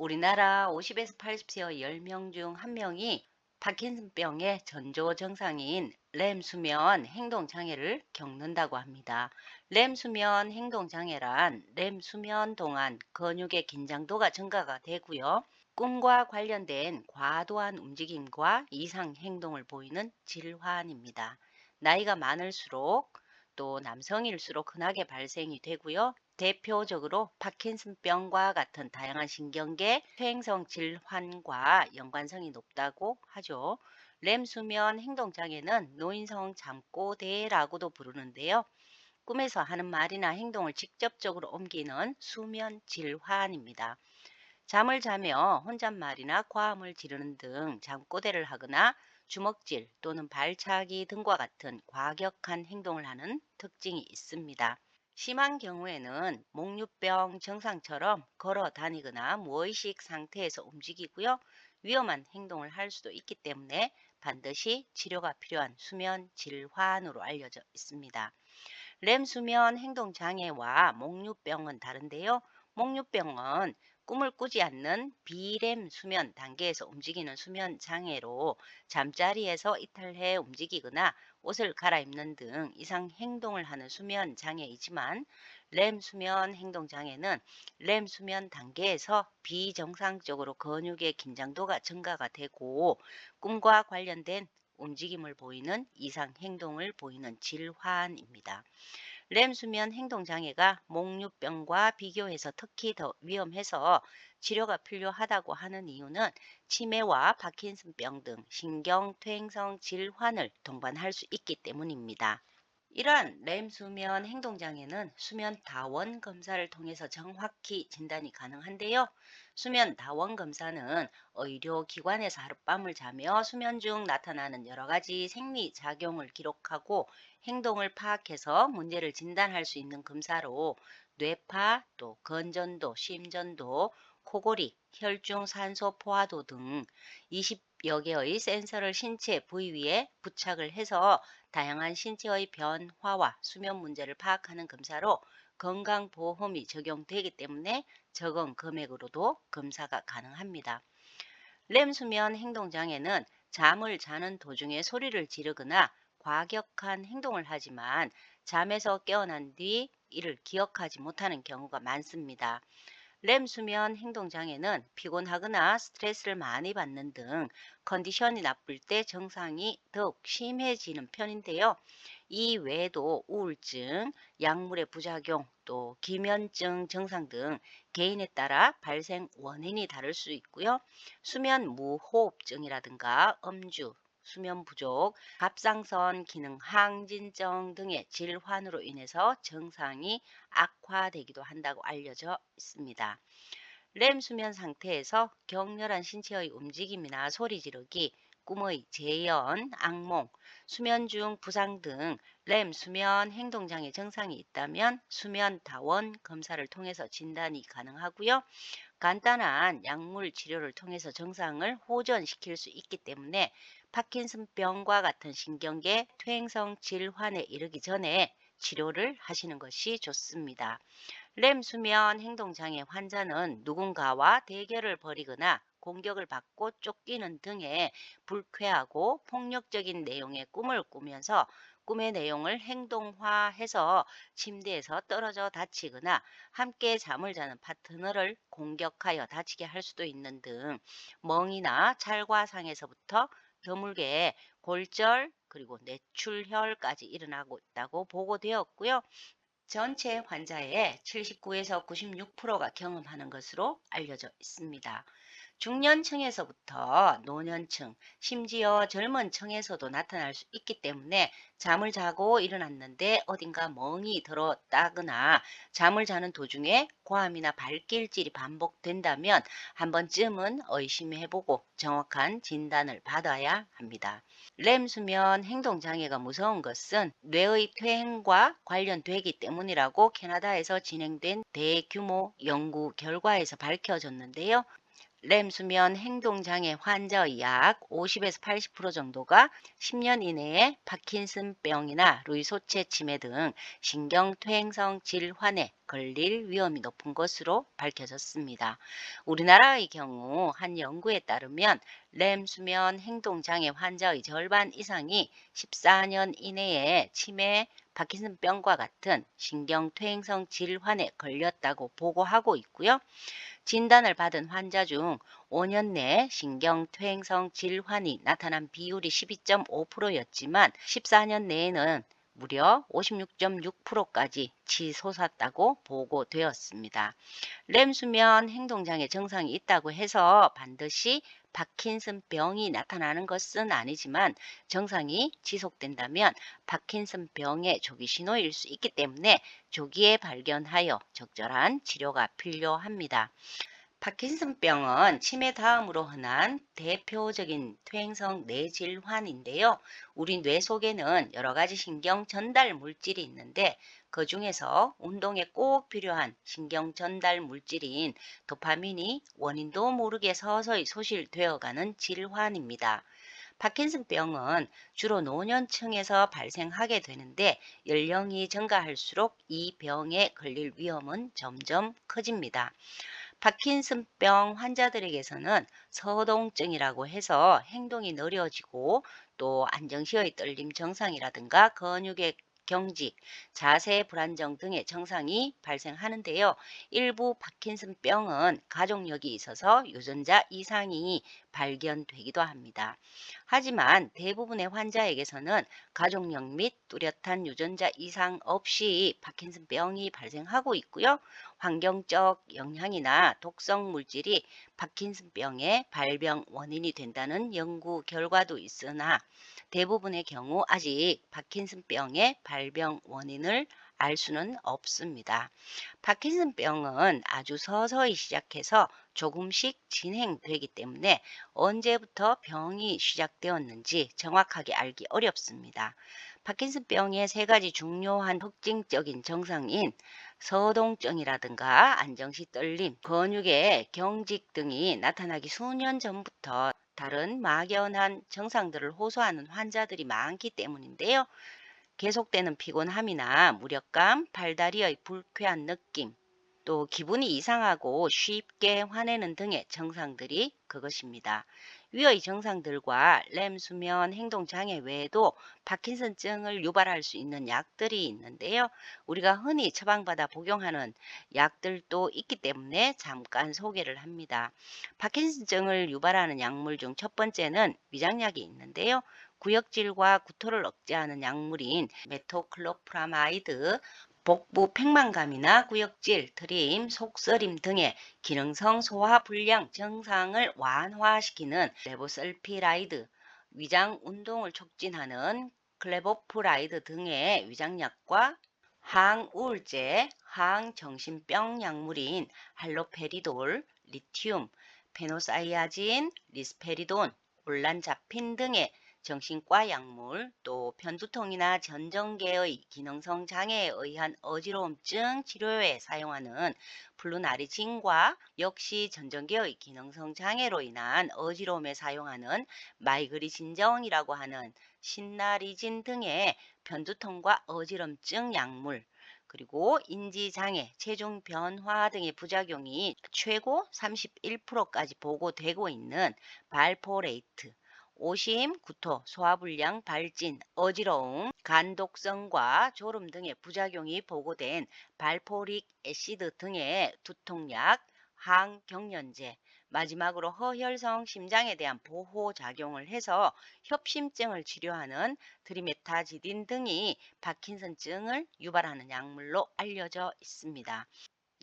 우리나라 50에서 80세의 10명 중 1명이 파킨슨병의 전조 증상인 렘 수면 행동 장애를 겪는다고 합니다. 렘 수면 행동 장애란 렘 수면 동안 근육의 긴장도가 증가가 되고요. 꿈과 관련된 과도한 움직임과 이상 행동을 보이는 질환입니다. 나이가 많을수록 또 남성일수록 흔하게 발생이 되고요. 대표적으로 파킨슨병과 같은 다양한 신경계 퇴행성 질환과 연관성이 높다고 하죠. 렘 수면 행동 장애는 노인성 잠꼬대라고도 부르는데요. 꿈에서 하는 말이나 행동을 직접적으로 옮기는 수면 질환입니다. 잠을 자며 혼잣말이나 과음을 지르는 등 잠꼬대를 하거나 주먹질 또는 발차기 등과 같은 과격한 행동을 하는 특징이 있습니다. 심한 경우에는 목류병 증상처럼 걸어 다니거나 무의식 상태에서 움직이고요. 위험한 행동을 할 수도 있기 때문에 반드시 치료가 필요한 수면 질환으로 알려져 있습니다. 렘 수면 행동 장애와 목류병은 다른데요. 목류병은 꿈을 꾸지 않는 비렘 수면 단계에서 움직이는 수면 장애로 잠자리에서 이탈해 움직이거나 옷을 갈아입는 등 이상 행동을 하는 수면 장애이지만 렘 수면 행동 장애는 렘 수면 단계에서 비정상적으로 근육의 긴장도가 증가가 되고 꿈과 관련된 움직임을 보이는 이상 행동을 보이는 질환입니다. 렘 수면 행동 장애가 목류병과 비교해서 특히 더 위험해서 치료가 필요하다고 하는 이유는 치매와 파킨슨병 등 신경퇴행성 질환을 동반할 수 있기 때문입니다. 이러한 렘 수면 행동 장애는 수면 다원 검사를 통해서 정확히 진단이 가능한데요. 수면 다원 검사는 의료기관에서 하룻밤을 자며 수면 중 나타나는 여러 가지 생리 작용을 기록하고 행동을 파악해서 문제를 진단할 수 있는 검사로 뇌파, 또 건전도, 심전도, 코골이, 혈중 산소 포화도 등 20여 개의 센서를 신체 부위 위에 부착을 해서 다양한 신체의 변화와 수면 문제를 파악하는 검사로 건강보험이 적용되기 때문에 적은 금액으로도 검사가 가능합니다. 렘 수면 행동 장애는 잠을 자는 도중에 소리를 지르거나 과격한 행동을 하지만 잠에서 깨어난 뒤 이를 기억하지 못하는 경우가 많습니다. 렘 수면 행동 장애는 피곤하거나 스트레스를 많이 받는 등 컨디션이 나쁠 때 증상이 더욱 심해지는 편인데요. 이 외에도 우울증, 약물의 부작용, 또 기면증 증상 등 개인에 따라 발생 원인이 다를 수 있고요. 수면 무호흡증이라든가 음주, 수면 부족, 갑상선 기능 항진증 등의 질환으로 인해서 증상이 악화되기도 한다고 알려져 있습니다. 렘 수면 상태에서 격렬한 신체의 움직임이나 소리 지르기, 꿈의 재현, 악몽, 수면 중 부상 등 렘 수면 행동장애 증상이 있다면 수면 다원 검사를 통해서 진단이 가능하고요. 간단한 약물 치료를 통해서 증상을 호전시킬 수 있기 때문에 파킨슨병과 같은 신경계 퇴행성 질환에 이르기 전에 치료를 하시는 것이 좋습니다. 렘 수면 행동장애 환자는 누군가와 대결을 벌이거나 공격을 받고 쫓기는 등의 불쾌하고 폭력적인 내용의 꿈을 꾸면서 꿈의 내용을 행동화해서 침대에서 떨어져 다치거나 함께 잠을 자는 파트너를 공격하여 다치게 할 수도 있는 등 멍이나 찰과상에서부터 드물게 골절 그리고 뇌출혈까지 일어나고 있다고 보고되었고요. 전체 환자의 79에서 96%가 경험하는 것으로 알려져 있습니다. 중년층에서부터 노년층, 심지어 젊은 층에서도 나타날 수 있기 때문에 잠을 자고 일어났는데 어딘가 멍이 들었다거나 잠을 자는 도중에 고함이나 발길질이 반복된다면 한 번쯤은 의심해보고 정확한 진단을 받아야 합니다. 렘 수면 행동 장애가 무서운 것은 뇌의 퇴행과 관련되기 때문이라고 캐나다에서 진행된 대규모 연구 결과에서 밝혀졌는데요. 램 수면 행동장애 환자의 약 50에서 80% 정도가 10년 이내에 파킨슨병이나 루이소체 치매 등 신경퇴행성 질환에 걸릴 위험이 높은 것으로 밝혀졌습니다. 우리나라의 경우 한 연구에 따르면 램 수면 행동장애 환자의 절반 이상이 14년 이내에 치매, 파킨슨병과 같은 신경퇴행성 질환에 걸렸다고 보고하고 있고요. 진단을 받은 환자 중 5년 내 신경퇴행성 질환이 나타난 비율이 12.5%였지만 14년 내에는 무려 56.6%까지 치솟았다고 보고되었습니다. 램 수면 행동장애 증상이 있다고 해서 반드시 파킨슨병이 나타나는 것은 아니지만 증상이 지속된다면 파킨슨병의 조기 신호일 수 있기 때문에 조기에 발견하여 적절한 치료가 필요합니다. 파킨슨병은 치매 다음으로 흔한 대표적인 퇴행성 뇌질환인데요. 우리 뇌 속에는 여러 가지 신경 전달 물질이 있는데 그 중에서 운동에 꼭 필요한 신경 전달 물질인 도파민이 원인도 모르게 서서히 소실되어가는 질환입니다. 파킨슨병은 주로 노년층에서 발생하게 되는데 연령이 증가할수록 이 병에 걸릴 위험은 점점 커집니다. 파킨슨병 환자들에게서는 서동증이라고 해서 행동이 느려지고 또 안정시의 떨림 증상이라든가 근육의 경직, 자세 불안정 등의 증상이 발생하는데요. 일부 파킨슨병은 가족력이 있어서 유전자 이상이 발견되기도 합니다. 하지만 대부분의 환자에게서는 가족력 및 뚜렷한 유전자 이상 없이 파킨슨병이 발생하고 있고요. 환경적 영향이나 독성 물질이 파킨슨병의 발병 원인이 된다는 연구 결과도 있으나 대부분의 경우 아직 파킨슨병의 발병 원인을 알 수는 없습니다. 파킨슨병은 아주 서서히 시작해서 조금씩 진행되기 때문에 언제부터 병이 시작되었는지 정확하게 알기 어렵습니다. 파킨슨병의 세 가지 중요한 특징적인 증상인 서동증이라든가 안정시 떨림, 근육의 경직 등이 나타나기 수년 전부터 다른 막연한 증상들을 호소하는 환자들이 많기 때문인데요. 계속되는 피곤함이나 무력감, 팔다리의 불쾌한 느낌, 또 기분이 이상하고 쉽게 화내는 등의 증상들이 그것입니다. 위의 증상들과 램 수면 행동 장애 외에도 파킨슨증을 유발할 수 있는 약들이 있는데요. 우리가 흔히 처방받아 복용하는 약들도 있기 때문에 잠깐 소개를 합니다. 파킨슨증을 유발하는 약물 중 첫 번째는 위장약이 있는데요. 구역질과 구토를 억제하는 약물인 메토클로프라마이드, 복부 팽만감이나 구역질, 트림, 속쓰림 등의 기능성 소화불량 증상을 완화시키는 레보설피라이드, 위장 운동을 촉진하는 클레보프라이드 등의 위장약과 항우울제, 항정신병 약물인 할로페리돌, 리튬, 페노사이아진, 리스페리돈, 올란자핀 등의 정신과 약물, 또 편두통이나 전정계의 기능성 장애에 의한 어지러움증 치료에 사용하는 플루나리진과 역시 전정계의 기능성 장애로 인한 어지러움에 사용하는 마이그리진정이라고 하는 신나리진 등의 편두통과 어지럼증 약물, 그리고 인지장애, 체중 변화 등의 부작용이 최고 31%까지 보고되고 있는 발포레이트, 오심, 구토, 소화불량, 발진, 어지러움, 간독성과 졸음 등의 부작용이 보고된 발포릭 애시드 등의 두통약, 항경련제, 마지막으로 허혈성 심장에 대한 보호작용을 해서 협심증을 치료하는 트리메타지딘 등이 파킨슨증을 유발하는 약물로 알려져 있습니다.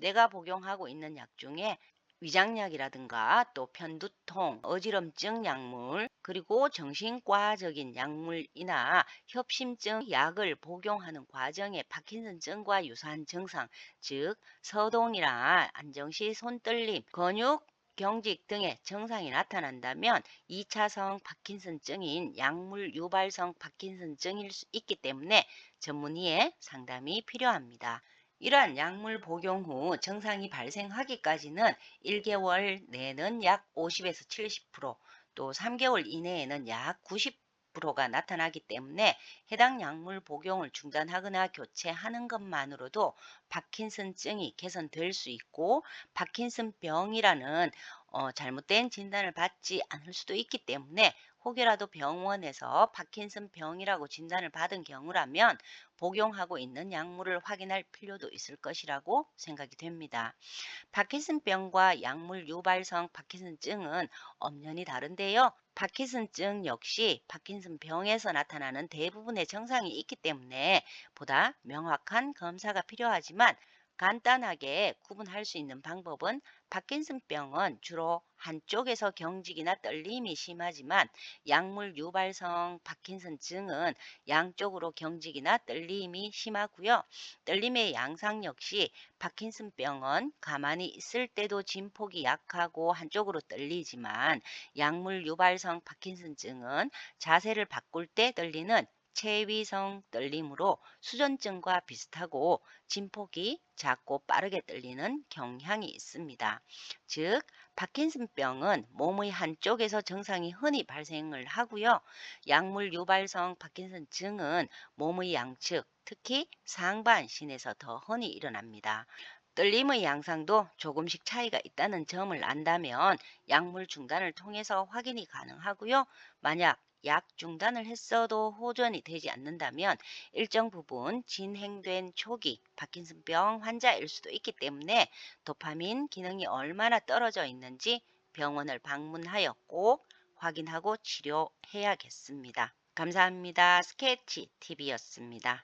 내가 복용하고 있는 약 중에 위장약이라든가 또 편두통, 어지럼증 약물, 그리고 정신과적인 약물이나 협심증 약을 복용하는 과정에 파킨슨증과 유사한 증상, 즉 서동이나 안정시 손떨림, 근육 경직 등의 증상이 나타난다면 2차성 파킨슨증인 약물 유발성 파킨슨증일 수 있기 때문에 전문의의 상담이 필요합니다. 이러한 약물 복용 후 증상이 발생하기까지는 1개월 내는 약 50에서 70%, 또 3개월 이내에는 약 90%가 나타나기 때문에 해당 약물 복용을 중단하거나 교체하는 것만으로도 파킨슨증이 개선될 수 있고, 파킨슨병이라는 잘못된 진단을 받지 않을 수도 있기 때문에 혹여라도 병원에서 파킨슨병이라고 진단을 받은 경우라면 복용하고 있는 약물을 확인할 필요도 있을 것이라고 생각이 됩니다. 파킨슨병과 약물 유발성 파킨슨증은 엄연히 다른데요. 파킨슨증 역시 파킨슨병에서 나타나는 대부분의 증상이 있기 때문에 보다 명확한 검사가 필요하지만, 간단하게 구분할 수 있는 방법은 파킨슨병은 주로 한쪽에서 경직이나 떨림이 심하지만, 약물 유발성 파킨슨증은 양쪽으로 경직이나 떨림이 심하고요. 떨림의 양상 역시 파킨슨병은 가만히 있을 때도 진폭이 약하고 한쪽으로 떨리지만, 약물 유발성 파킨슨증은 자세를 바꿀 때 떨리는 체위성 떨림으로 수전증과 비슷하고 진폭이 작고 빠르게 떨리는 경향이 있습니다. 즉, 파킨슨병은 몸의 한쪽에서 증상이 흔히 발생을 하고요. 약물 유발성 파킨슨증은 몸의 양측, 특히 상반신에서 더 흔히 일어납니다. 떨림의 양상도 조금씩 차이가 있다는 점을 안다면 약물 중단을 통해서 확인이 가능하고요. 만약 약 중단을 했어도 호전이 되지 않는다면 일정 부분 진행된 초기 파킨슨병 환자일 수도 있기 때문에 도파민 기능이 얼마나 떨어져 있는지 병원을 방문하여 꼭 확인하고 치료해야겠습니다. 감사합니다. 스케치 TV였습니다.